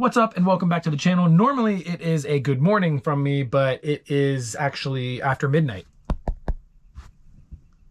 What's up and welcome back to the channel. Normally it is a good morning from me, but it is actually after midnight.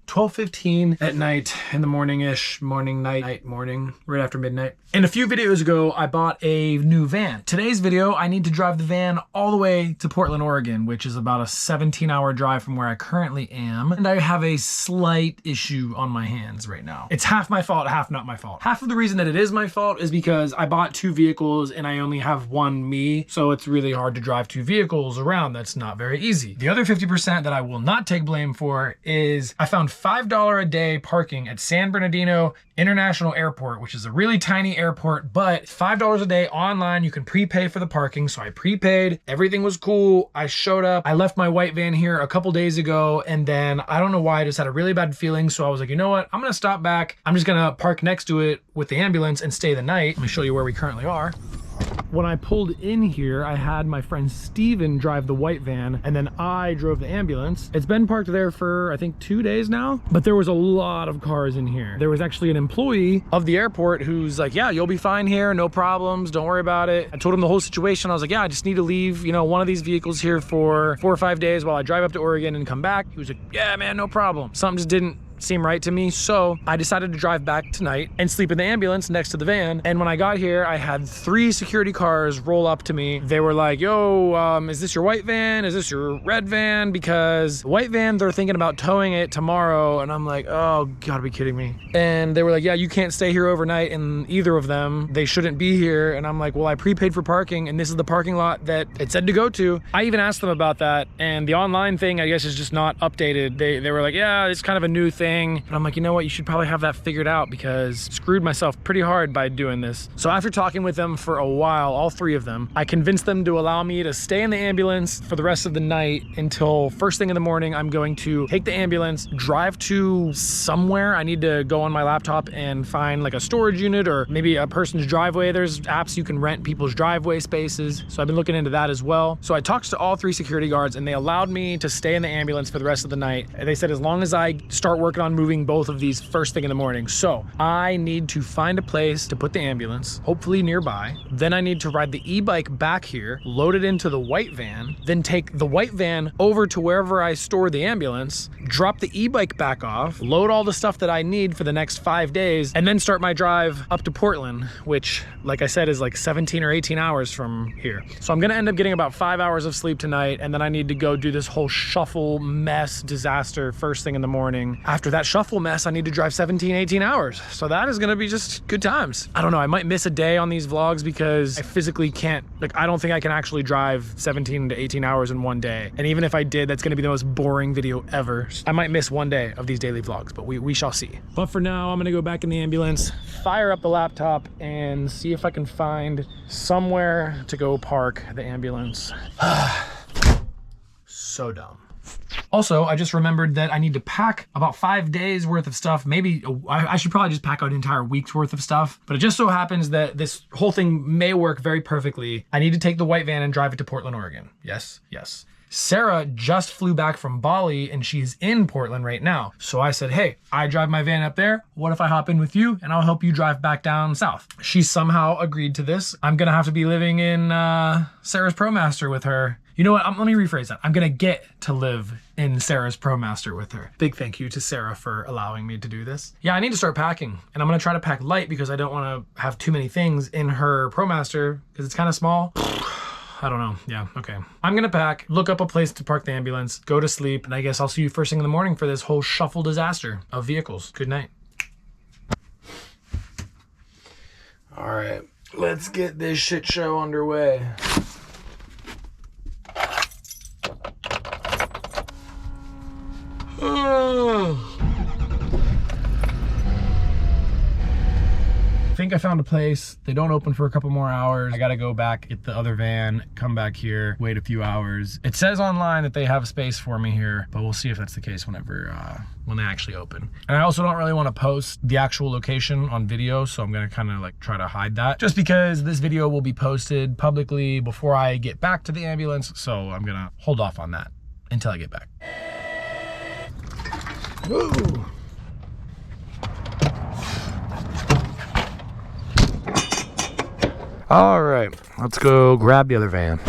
12:15 at night in the morning-ish, morning, right after midnight. And a few videos ago, I bought a new van. Today's video, I need to drive the van all the way to Portland, Oregon, which is about a 17-hour drive from where I currently am. And I have a slight issue on my hands right now. It's half my fault, half not my fault. Half of the reason that it is my fault is because I bought two vehicles and I only have one me, so it's really hard to drive two vehicles around. That's not very easy. The other 50% that I will not take blame for is I found $5 a day parking at San Bernardino International Airport, which is a really tiny airport, but $5 a day online. You can prepay for the parking. So I prepaid, everything was cool. I showed up, I left my white van here a couple days ago, and then I don't know why, I just had a really bad feeling. So I was like, you know what? I'm gonna stop back. I'm just gonna park next to it with the ambulance and stay the night. Let me show you where we currently are. When I pulled in here, I had my friend Steven drive the white van, and then I drove the ambulance. It's been parked there for, I think, 2 days now, but there was a lot of cars in here. There was actually an employee of the airport who's like, yeah, you'll be fine here, no problems, don't worry about it. I told him the whole situation. I was like, yeah, I just need to leave, you know, one of these vehicles here for 4 or 5 days while I drive up to Oregon and come back. He was like, yeah, man, no problem. Something just didn't seem right to me, so I decided to drive back tonight and sleep in the ambulance next to the van. And when I got here, I had 3 security cars roll up to me. They were like, yo, is this your white van? Is this your red van? Because the white van, they're thinking about towing it tomorrow. And I'm like, oh, you gotta be kidding me. And they were like, yeah, you can't stay here overnight in either of them. They shouldn't be here. And I'm like, well, I prepaid for parking and this is the parking lot that it said to go to. I even asked them about that, and the online thing, I guess, is just not updated. They were like, yeah, it's kind of a new thing. And I'm like, you know what? You should probably have that figured out, because I screwed myself pretty hard by doing this. So after talking with them for a while, all 3 of them, I convinced them to allow me to stay in the ambulance for the rest of the night until first thing in the morning. I'm going to take the ambulance, drive to somewhere. I need to go on my laptop and find like a storage unit or maybe a person's driveway. There's apps you can rent people's driveway spaces. So I've been looking into that as well. So I talked to all 3 security guards and they allowed me to stay in the ambulance for the rest of the night. And they said, as long as I start working on moving both of these first thing in the morning. So I need to find a place to put the ambulance, hopefully nearby. Then I need to ride the e-bike back here, load it into the white van, then take the white van over to wherever I store the ambulance, drop the e-bike back off, load all the stuff that I need for the next 5 days, and then start my drive up to Portland, which, like I said, is like 17 or 18 hours from here. So I'm gonna end up getting about 5 hours of sleep tonight, and then I need to go do this whole shuffle mess disaster first thing in the morning. After that shuffle mess, I need to drive 17, 18 hours. So that is gonna be just good times. I don't know, I might miss a day on these vlogs because I physically can't, like, I don't think I can actually drive 17 to 18 hours in one day. And even if I did, that's gonna be the most boring video ever. I might miss one day of these daily vlogs, but we shall see. But for now, I'm gonna go back in the ambulance, fire up the laptop, and see if I can find somewhere to go park the ambulance. So dumb. Also, I just remembered that I need to pack about 5 days worth of stuff. Maybe I should probably just pack out an entire week's worth of stuff, but it just so happens that this whole thing may work very perfectly. I need to take the white van and drive it to Portland, Oregon. Yes, yes. Sarah just flew back from Bali and she's in Portland right now. So I said, hey, I drive my van up there. What if I hop in with you and I'll help you drive back down south? She somehow agreed to this. I'm gonna have to be living in Sarah's ProMaster with her. You know what, let me rephrase that. I'm gonna get to live in Sarah's ProMaster with her. Big thank you to Sarah for allowing me to do this. Yeah, I need to start packing, and I'm gonna try to pack light because I don't wanna have too many things in her ProMaster because it's kind of small. I don't know, yeah, okay. I'm gonna pack, look up a place to park the ambulance, go to sleep, and I guess I'll see you first thing in the morning for this whole shuffle disaster of vehicles. Good night. All right, let's get this shit show underway. I think I found a place. They don't open for a couple more hours. I gotta go back, get the other van, come back here, wait a few hours. It says online that they have space for me here, but we'll see if that's the case whenever when they actually open. And I also don't really want to post the actual location on video, so I'm gonna kind of like try to hide that, just because this video will be posted publicly before I get back to the ambulance. So I'm gonna hold off on that until I get back. Ooh. All right, let's go grab the other van.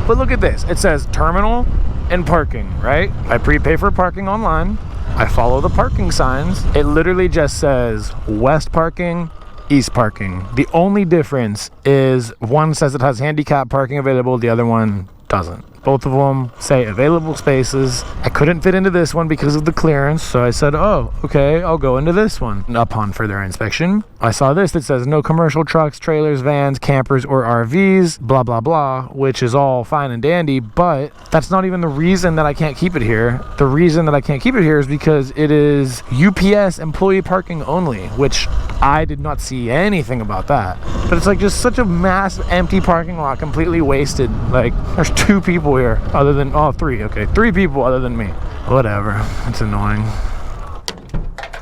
But look at this. It says terminal and parking, right? I prepay for parking online. I follow the parking signs. It literally just says west parking, east parking. The only difference is one says it has handicap parking available, the other one doesn't. Both of them say available spaces. I couldn't fit into this one because of the clearance, so I said, oh, okay, I'll go into this one. And upon further inspection, I saw this that says no commercial trucks, trailers, vans, campers, or RVs, blah, blah, blah, which is all fine and dandy, but that's not even the reason that I can't keep it here. The reason that I can't keep it here is because it is UPS employee parking only, which I did not see anything about that. But it's like just such a massive empty parking lot, completely wasted. Like, there's 2 people here other than, oh, 3, okay, 3 people other than me. Whatever, it's annoying.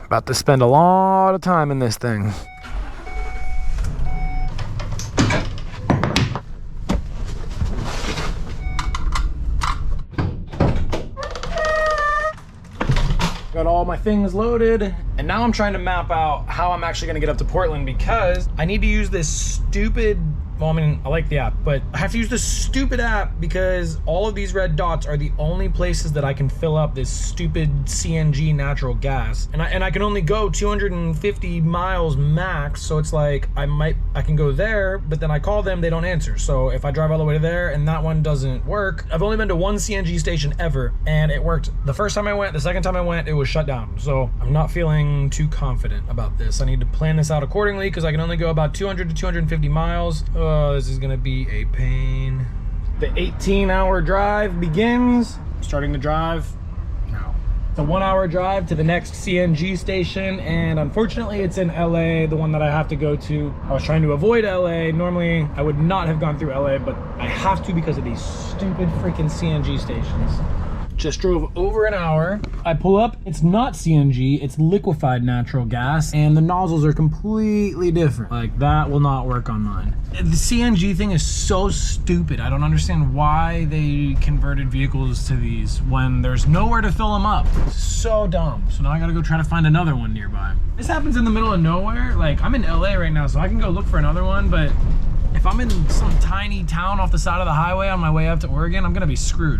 About to spend a lot of time in this thing. Got all my things loaded, and now I'm trying to map out how I'm actually gonna get up to Portland, because I need to use this stupid, well, I mean, I like the app, but I have to use this stupid app because all of these red dots are the only places that I can fill up this stupid CNG natural gas. And I can only go 250 miles max, so it's like I can go there, but then I call them, they don't answer. So if I drive all the way to there and that one doesn't work, I've only been to 1 CNG station ever, and it worked the first time I went. The second time I went, it was shut down. So I'm not feeling too confident about this. I need to plan this out accordingly because I can only go about 200 to 250 miles. Oh, this is gonna be a pain. The 18-hour drive begins. I'm starting to drive now. It's a 1-hour drive to the next CNG station, and unfortunately it's in LA, the one that I have to go to. I was trying to avoid LA. Normally I would not have gone through LA, but I have to because of these stupid freaking CNG stations. Just drove over an hour. I pull up, it's not CNG, it's liquefied natural gas, and the nozzles are completely different. Like, that will not work on mine. The CNG thing is so stupid. I don't understand why they converted vehicles to these when there's nowhere to fill them up. It's so dumb. So now I gotta go try to find another one nearby. This happens in the middle of nowhere. Like, I'm in LA right now, so I can go look for another one, but if I'm in some tiny town off the side of the highway on my way up to Oregon, I'm gonna be screwed.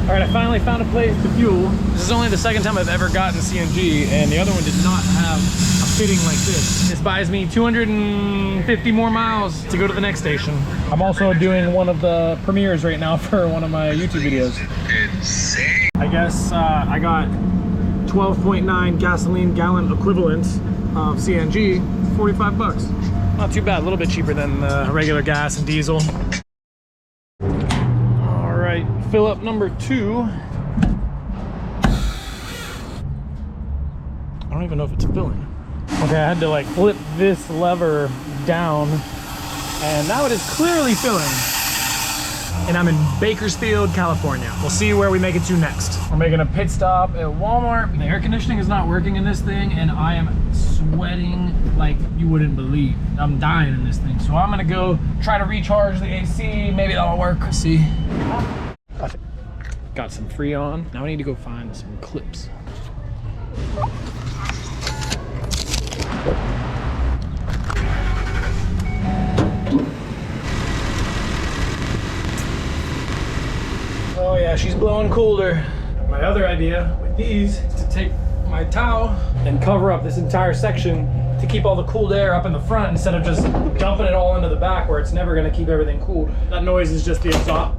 All right, I finally found a place to fuel. This is only the second time I've ever gotten CNG, and the other one did not have a fitting like this. This buys me 250 more miles to go to the next station. I'm also doing one of the premieres right now for one of my YouTube videos. Insane. I guess I got 12.9 gasoline gallon equivalents of CNG, 45 bucks. Not too bad, a little bit cheaper than regular gas and diesel. Fill up number 2. I don't even know if it's filling. Okay, I had to like flip this lever down, and now it is clearly filling. And I'm in Bakersfield, California. We'll see where we make it to next. We're making a pit stop at Walmart. The air conditioning is not working in this thing, and I am sweating like you wouldn't believe. I'm dying in this thing. So I'm gonna go try to recharge the AC. Maybe that'll work. Let's see. Got some Freon. Now I need to go find some clips. Oh yeah, she's blowing colder. My other idea with these is to take my towel and cover up this entire section to keep all the cooled air up in the front instead of just dumping it all into the back where it's never gonna keep everything cooled. That noise is just the exhaust.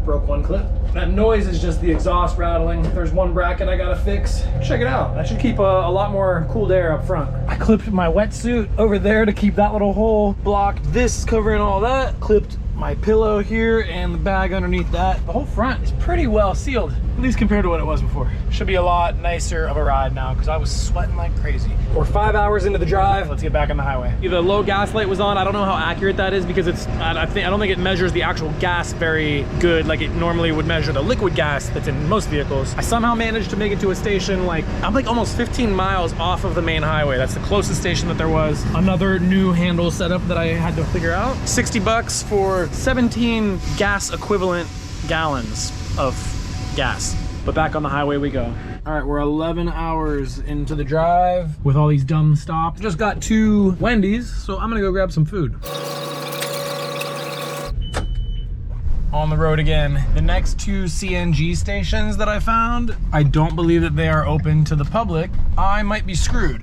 Broke one clip. That noise is just the exhaust rattling. There's one bracket I gotta fix. Check it out. That should keep a lot more cooled air up front. I clipped my wetsuit over there to keep that little hole blocked. This is covering all that. Clipped my pillow here and the bag underneath that. The whole front is pretty well sealed, at least compared to what it was before. Should be a lot nicer of a ride now because I was sweating like crazy. We're 5 hours into the drive. Let's get back on the highway. The low gas light was on. I don't know how accurate that is because I don't think it measures the actual gas very good like it normally would measure the liquid gas that's in most vehicles. I somehow managed to make it to a station I'm like almost 15 miles off of the main highway. That's the closest station that there was. Another new handle setup that I had to figure out. 60 bucks for 17 gas equivalent gallons of gas. but back on the highway we go. All right, we're 11 hours into the drive with all these dumb stops. Just got 2 Wendy's, so I'm gonna go grab some food. On the road again. The next 2 CNG stations that I found, I don't believe that they are open to the public. I might be screwed.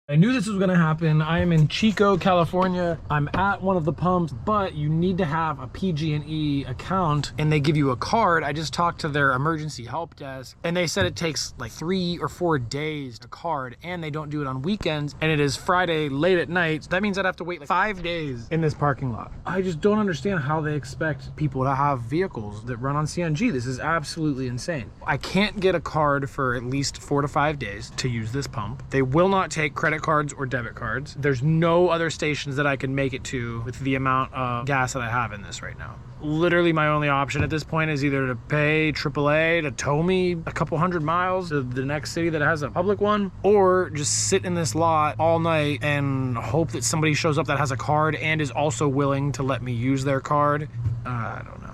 I knew this was gonna happen. I am in Chico, California. I'm at one of the pumps, but you need to have a PG&E account and they give you a card. I just talked to their emergency help desk and they said it takes like 3 or 4 days to card and they don't do it on weekends and it is Friday late at night. So that means I'd have to wait like 5 days in this parking lot. I just don't understand how they expect people to have vehicles that run on CNG. This is absolutely insane. I can't get a card for at least 4 to 5 days to use this pump. They will not take credit cards or debit cards. There's no other stations that I can make it to with the amount of gas that I have in this right now. Literally my only option at this point is either to pay AAA to tow me a couple 100 miles to the next city that has a public one, or just sit in this lot all night and hope that somebody shows up that has a card and is also willing to let me use their card. I don't know.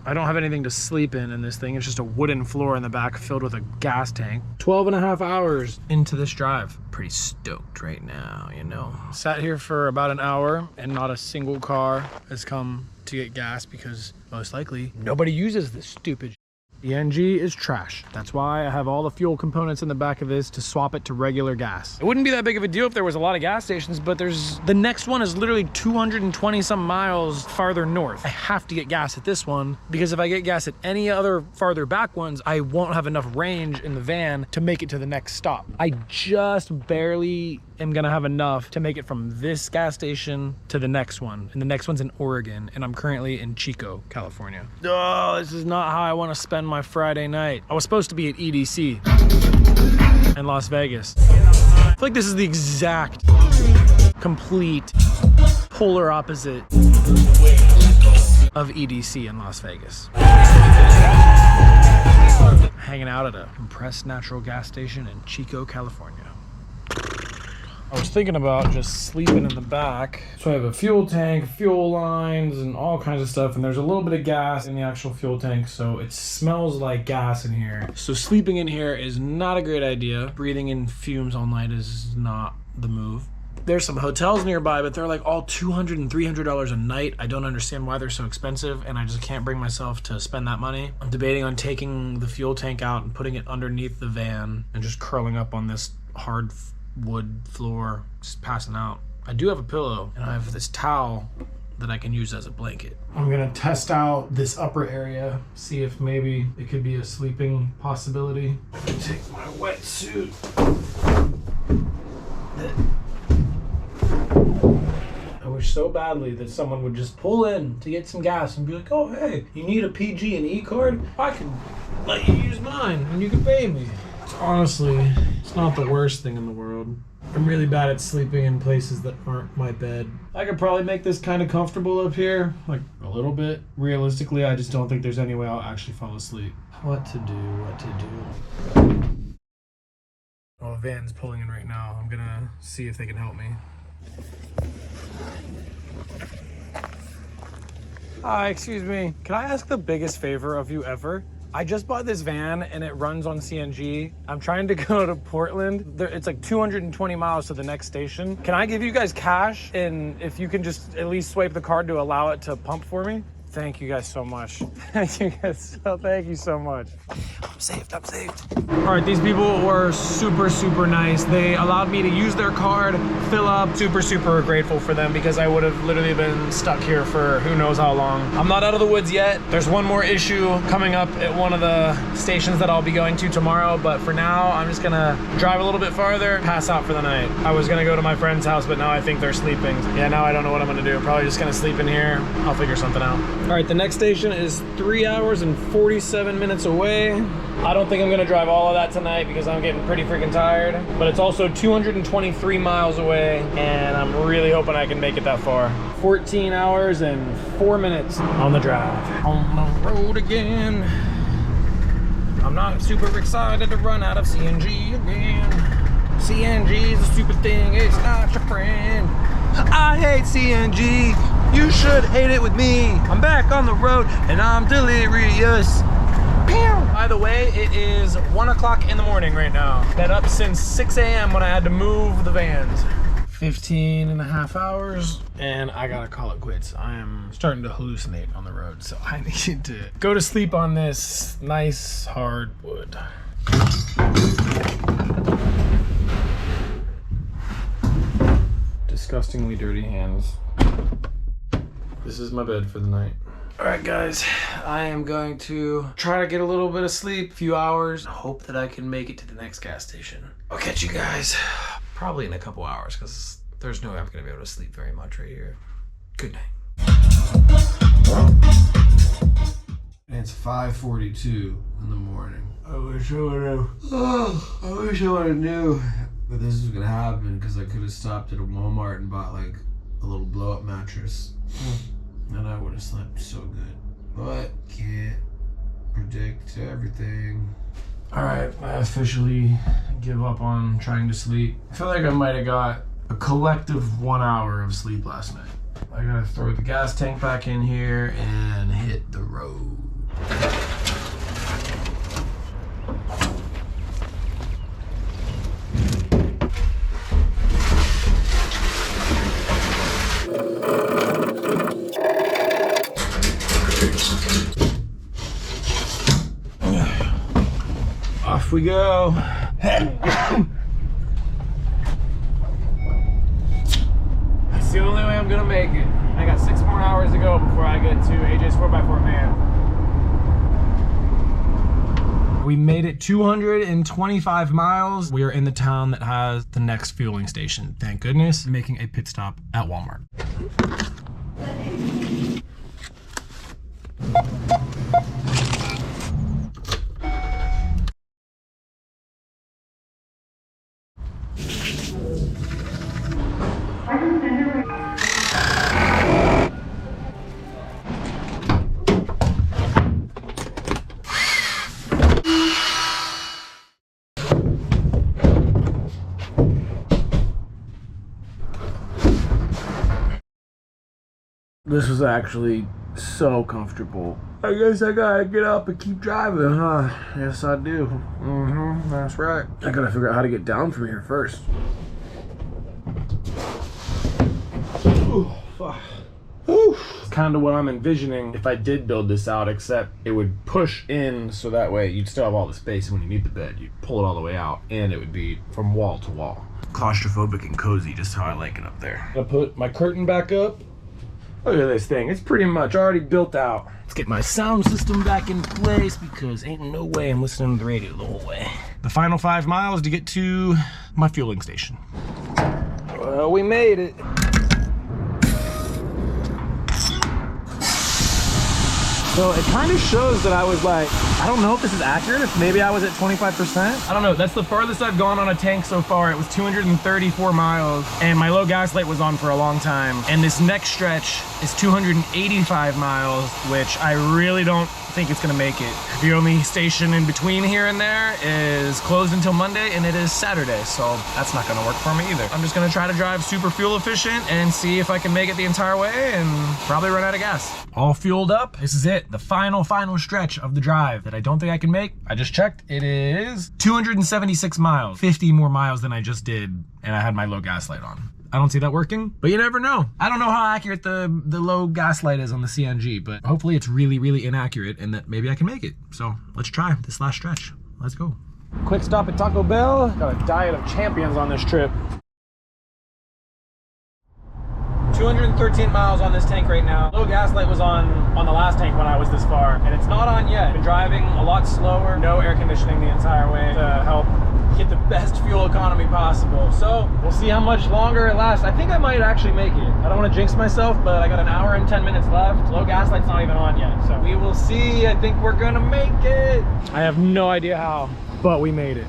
I don't have anything to sleep in this thing. It's just a wooden floor in the back filled with a gas tank. 12.5 hours into this drive. Pretty stoked right now, you know. Sat here for about an hour and not a single car has come to get gas because most likely nobody uses this stupid. CNG is trash. That's why I have all the fuel components in the back of this to swap it to regular gas. It wouldn't be that big of a deal if there was a lot of gas stations, but the next one is literally 220 some miles farther north. I have to get gas at this one because if I get gas at any other farther back ones, I won't have enough range in the van to make it to the next stop. I just barely am gonna have enough to make it from this gas station to the next one. And the next one's in Oregon, and I'm currently in Chico, California. Oh, this is not how I wanna spend my Friday night. I was supposed to be at EDC in Las Vegas. I feel like this is the exact, complete, polar opposite of EDC in Las Vegas. Hanging out at a compressed natural gas station in Chico, California. I was thinking about just sleeping in the back. So I have a fuel tank, fuel lines, and all kinds of stuff. And there's a little bit of gas in the actual fuel tank, so it smells like gas in here. So sleeping in here is not a great idea. Breathing in fumes all night is not the move. There's some hotels nearby, but they're like all $200 and $300 a night. I don't understand why they're so expensive, and I just can't bring myself to spend that money. I'm debating on taking the fuel tank out and putting it underneath the van and just curling up on this hard wood floor, just passing out. I do have a pillow and I have this towel that I can use as a blanket. I'm gonna test out this upper area, see if maybe it could be a sleeping possibility. Take my wetsuit. I wish so badly that someone would just pull in to get some gas and be like, oh hey, you need a PG&E card? I can let you use mine and you can pay me. Honestly, it's not the worst thing in the world. I'm really bad at sleeping in places that aren't my bed. I could probably make this kind of comfortable up here, like a little bit. Realistically, I just don't think there's any way I'll actually fall asleep. What to do? Well, the van's pulling in right now. I'm gonna see if they can help me. Hi, excuse me. Can I ask the biggest favor of you ever? I just bought this van and it runs on CNG. I'm trying to go to Portland. It's like 220 miles to the next station. Can I give you guys cash? And if you can just at least swipe the card to allow it to pump for me? Thank you guys so much. Thank you so much. I'm saved. All right, these people were super, super nice. They allowed me to use their card, fill up. Super, super grateful for them because I would have literally been stuck here for who knows how long. I'm not out of the woods yet. There's one more issue coming up at one of the stations that I'll be going to tomorrow, but for now, I'm just gonna drive a little bit farther, pass out for the night. I was gonna go to my friend's house, but now I think they're sleeping. Yeah, now I don't know what I'm gonna do. Probably just gonna sleep in here. I'll figure something out. All right, the next station is 3 hours and 47 minutes away. I don't think I'm gonna drive all of that tonight because I'm getting pretty freaking tired, but it's also 223 miles away and I'm really hoping I can make it that far. 14 hours and 4 minutes on the drive. On the road again. I'm not super excited to run out of CNG again. CNG is a stupid thing, it's not your friend. I hate CNG, you should hate it with me. I'm back on the road and I'm delirious. By the way, it is 1 o'clock in the morning right now. Been up since 6 a.m. when I had to move the vans. 15 and a half hours, and I gotta call it quits. I am starting to hallucinate on the road, so I need to go to sleep on this nice hard wood. Disgustingly dirty hands. This is my bed for the night. All right, guys, I am going to try to get a little bit of sleep, a few hours. Hope that I can make it to the next gas station. I'll catch you guys probably in a couple hours because there's no way I'm gonna be able to sleep very much right here. Good night. And it's 5:42 in the morning. I wish I would have. Oh, I wish I would have knew that this was gonna happen because I could have stopped at a Walmart and bought like a little blow-up mattress. And I would have slept so good. But can't predict everything. All right, I officially give up on trying to sleep. I feel like I might have got a collective 1 hour of sleep last night. I gotta throw the gas tank back in here and hit the road. Off we go. That's the only way I'm gonna make it. I got 6 more hours to go before I get to AJ's 4x4 man. We made it 225 miles. We are in the town that has the next fueling station. Thank goodness. Making a pit stop at Walmart. This was actually so comfortable. I guess I gotta get up and keep driving, huh? Yes, I do. That's right. I gotta figure out how to get down from here first. Ooh, fuck. Ooh. It's kind of what I'm envisioning if I did build this out, except it would push in so that way you'd still have all the space when you need the bed. You'd pull it all the way out, and it would be from wall to wall. Claustrophobic and cozy, just how I like it up there. I'm gonna put my curtain back up. Look at this thing, it's pretty much already built out. Let's get my sound system back in place because ain't no way I'm listening to the radio the whole way. The final 5 miles to get to my fueling station. Well, we made it. So it kind of shows that I was like, I don't know if this is accurate, if maybe I was at 25%. I don't know, that's the farthest I've gone on a tank so far. It was 234 miles and my low gas light was on for a long time. And this next stretch is 285 miles, which I really don't think it's gonna make it. The only station in between here and there is closed until Monday and it is Saturday, so that's not gonna work for me either. I'm just gonna try to drive super fuel efficient and see if I can make it the entire way and probably run out of gas. All fueled up, this is it, the final stretch of the drive that I don't think I can make. I just checked, it is 276 miles, 50 more miles than I just did, and I had my low gas light on. I don't see that working, but you never know. I don't know how accurate the low gas light is on the CNG, but hopefully it's really, really inaccurate and that maybe I can make it. So let's try this last stretch. Let's go. Quick stop at Taco Bell. Got a diet of champions on this trip. 213 miles on this tank right now. Low gas light was on the last tank when I was this far, and it's not on yet. Been driving a lot slower, no air conditioning the entire way to help get the best fuel economy possible. So we'll see how much longer it lasts. I think I might actually make it. I don't want to jinx myself, but I got an hour and 10 minutes left. Low gas light's not even on yet, so we will see. I think we're gonna make it. I have no idea how, but we made it.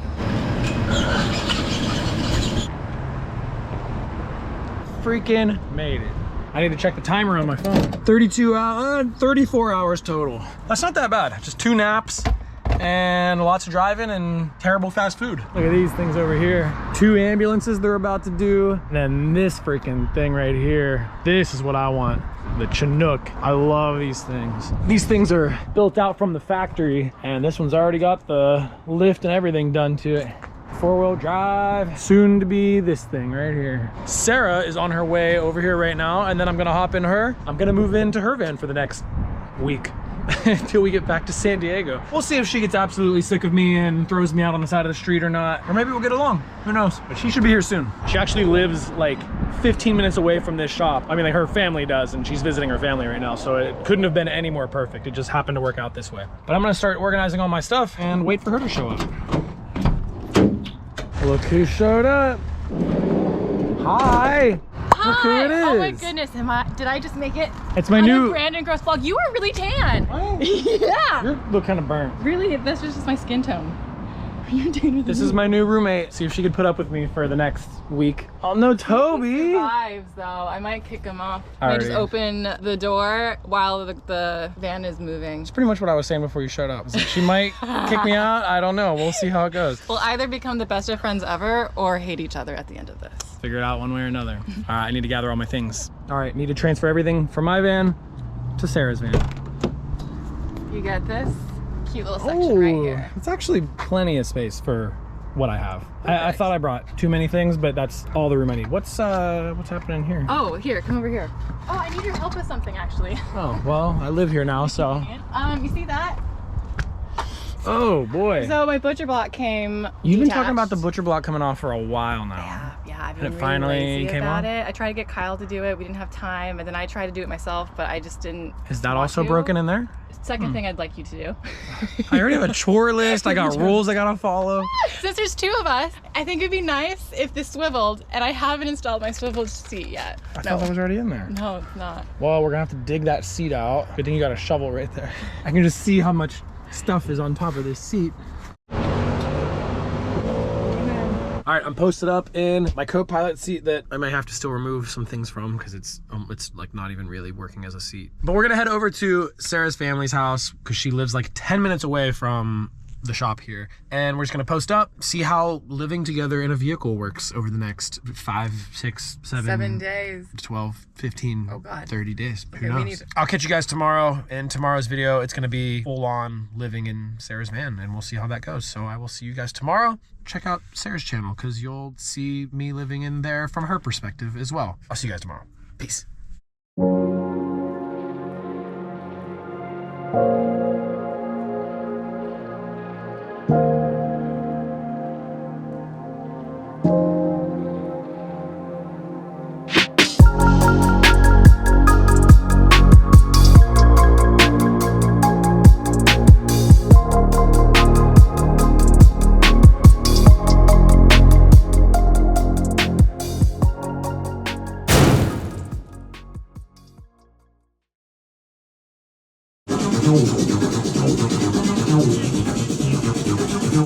Freaking made it. I need to check the timer on my phone. 34 hours total. That's not that bad. Just 2 naps and lots of driving and terrible fast food. Look at these things over here. 2 ambulances they're about to do. And then this freaking thing right here. This is what I want. The Chinook. I love these things. These things are built out from the factory, and this one's already got the lift and everything done to it. 4-wheel drive, soon to be this thing right here. Sarah is on her way over here right now, and then I'm gonna hop in her. I'm gonna move into her van for the next week until we get back to San Diego. We'll see if she gets absolutely sick of me and throws me out on the side of the street or not, or maybe we'll get along, who knows. But she should be here soon. She actually lives like 15 minutes away from this shop. I mean, like her family does, and she's visiting her family right now, so it couldn't have been any more perfect. It just happened to work out this way. But I'm gonna start organizing all my stuff and wait for her to show up. Look who showed up. Hi. Hi. Look who it is. Oh my goodness, did I just make it? It's my on new a Brandon Gross vlog. You are really tan. Oh. Yeah. You look kind of burnt. Really, this was just my skin tone. You're doing with This is my new roommate. See if she could put up with me for the next week. Oh no, Toby. Survives though. I might kick him off. I Alright. just open the door while the van is moving. It's pretty much what I was saying before you showed up. She might kick me out. I don't know. We'll see how it goes. We'll either become the best of friends ever or hate each other at the end of this. Figure it out one way or another. All right, I need to gather all my things. All right, need to transfer everything from my van to Sarah's van. You get this cute little section right here. It's actually plenty of space for what I have. I thought I brought too many things, but that's all the room I need. What's happening here? Oh, here, come over here. Oh, I need your help with something actually. Oh, well, I live here now, so. You see that? Oh boy. So my butcher block came You've been detached. talking about the butcher block coming off for a while now. Yeah, I've been And it really finally lazy came about off? it. I tried to get Kyle to do it. We didn't have time, and then I tried to do it myself, but I just didn't. Is that want also to. broken in there? Second thing I'd like you to do. I already have a chore list. I got rules I gotta follow. Since there's 2 of us, I think it'd be nice if this swiveled, and I haven't installed my swivel seat yet. I thought that was already in there. No, it's not. Well, we're gonna have to dig that seat out. Good thing you got a shovel right there. I can just see how much stuff is on top of this seat. All right, I'm posted up in my co-pilot seat that I might have to still remove some things from because it's like not even really working as a seat. But we're gonna head over to Sarah's family's house because she lives like 10 minutes away from the shop here. And we're just gonna post up, see how living together in a vehicle works over the next 5, 6, 7 days. 12, 15, Oh, God. 30 days. Okay, Who we knows? need- I'll catch you guys tomorrow. In tomorrow's video, it's going to be full on living in Sarah's van, and we'll see how that goes. So I will see you guys tomorrow. Check out Sarah's channel because you'll see me living in there from her perspective as well. I'll see you guys tomorrow. Peace. No.